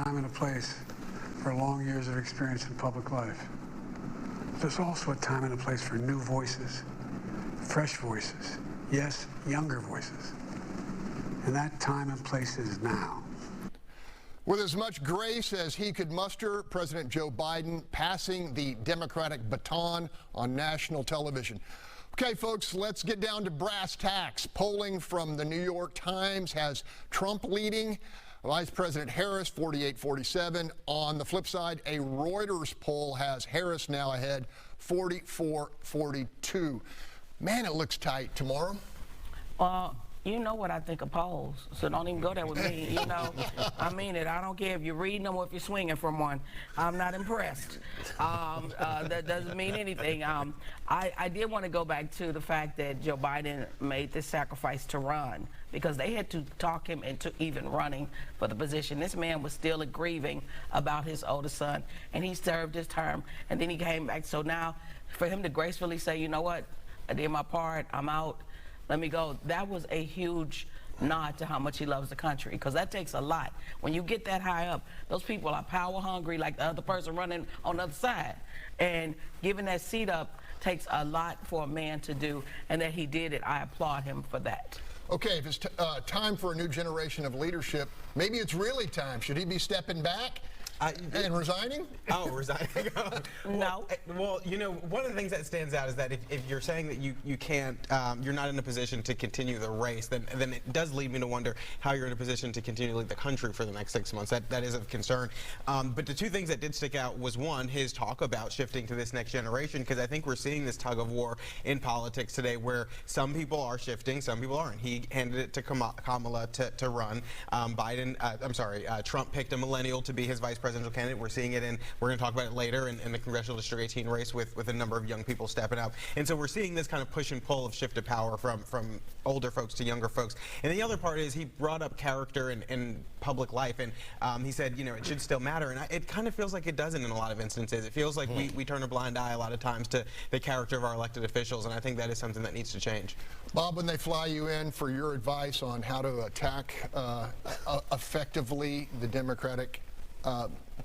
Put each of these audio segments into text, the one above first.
time and a place for long years of experience in public life. There's also a time and a place for new voices, fresh voices, yes, younger voices. And that time and place is now. With as much grace as he could muster, President Joe Biden passing the Democratic baton on national television. Okay, folks, let's get down to brass tacks. Polling from the New York Times has Trump leading, Vice President Harris 48-47. On the flip side, a Reuters poll has Harris now ahead 44-42. Man, it looks tight tomorrow. You know what I think of polls, so don't even go there with me. You know, I mean it. I don't care if you're reading them or if you're swinging from one. I'm not impressed. That doesn't mean anything. I did want to go back to the fact that Joe Biden made this sacrifice to run because they had to talk him into even running for the position. This man was still grieving about his oldest son, and he served his term, and then he came back. So now, for him to gracefully say, you know what, I did my part, I'm out, let me go, that was a huge nod to how much he loves the country, because that takes a lot. When you get that high up, those people are power hungry like the other person running on the other side. And giving that seat up takes a lot for a man to do, and that he did it, I applaud him for that. Okay, if it's time for a new generation of leadership, maybe it's really time. Should he be stepping back? And resigning? Oh, resigning. No. Well, you know, one of the things that stands out is that if you're saying that you can't, you're not in a position to continue the race, then it does lead me to wonder how you're in a position to continue to lead the country for the next 6 months. That is of concern. But the two things that did stick out was, one, his talk about shifting to this next generation, because I think we're seeing this tug of war in politics today where some people are shifting, some people aren't. He handed it to Kamala to run. Trump picked a millennial to be his vice presidential candidate. We're seeing it we're going to talk about it later in the Congressional District 18 race with a number of young people stepping up. And so we're seeing this kind of push and pull of shift of power from older folks to younger folks. And the other part is he brought up character in public life, and he said, you know, it should still matter. And it kind of feels like it doesn't in a lot of instances. It feels like we turn a blind eye a lot of times to the character of our elected officials, and I think that is something that needs to change. Bob, when they fly you in for your advice on how to attack effectively the Democratic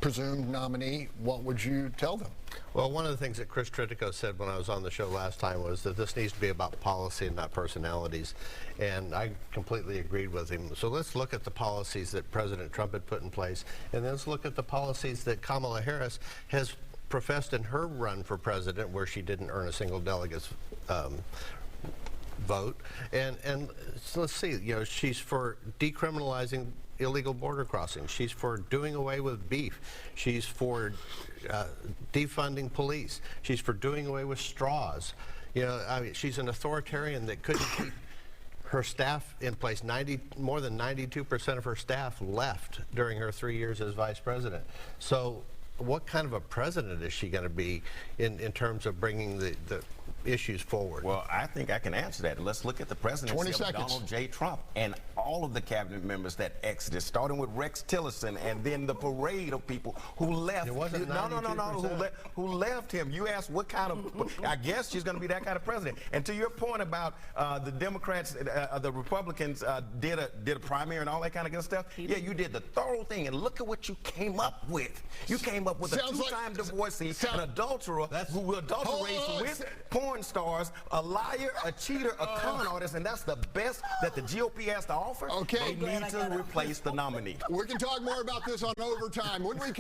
presumed nominee, what would you tell them? Well, one of the things that Chris Tritico said when I was on the show last time was that this needs to be about policy and not personalities, and I completely agreed with him. So let's look at the policies that President Trump had put in place, and then let's look at the policies that Kamala Harris has professed in her run for president, where she didn't earn a single delegate's vote. And so let's see, you know, she's for decriminalizing illegal border crossings. She's for doing away with beef. She's for defunding police. She's for doing away with straws. You know, I mean, she's an authoritarian that couldn't keep her staff in place. More than 92% of her staff left during her 3 years as vice president. So what kind of a president is she going to be in terms of bringing the issues forward? Well, I think I can answer that. Let's look at the presidency of Donald J. Trump and all of the cabinet members that exited, starting with Rex Tillerson, and then the parade of people who left. It wasn't 92%. Who left him. You asked what kind of, I guess she's going to be that kind of president. And to your point about the Democrats, the Republicans did a primary and all that kind of good stuff, yeah, you did the thorough thing, and look at what you came up with. You came up with a two-time divorcee, an adulterer who adulterates with porn stars, a liar, a cheater, a con artist, and that's the best that the GOP has to offer. Okay. They need to replace the nominee. We can talk more about this on Overtime when we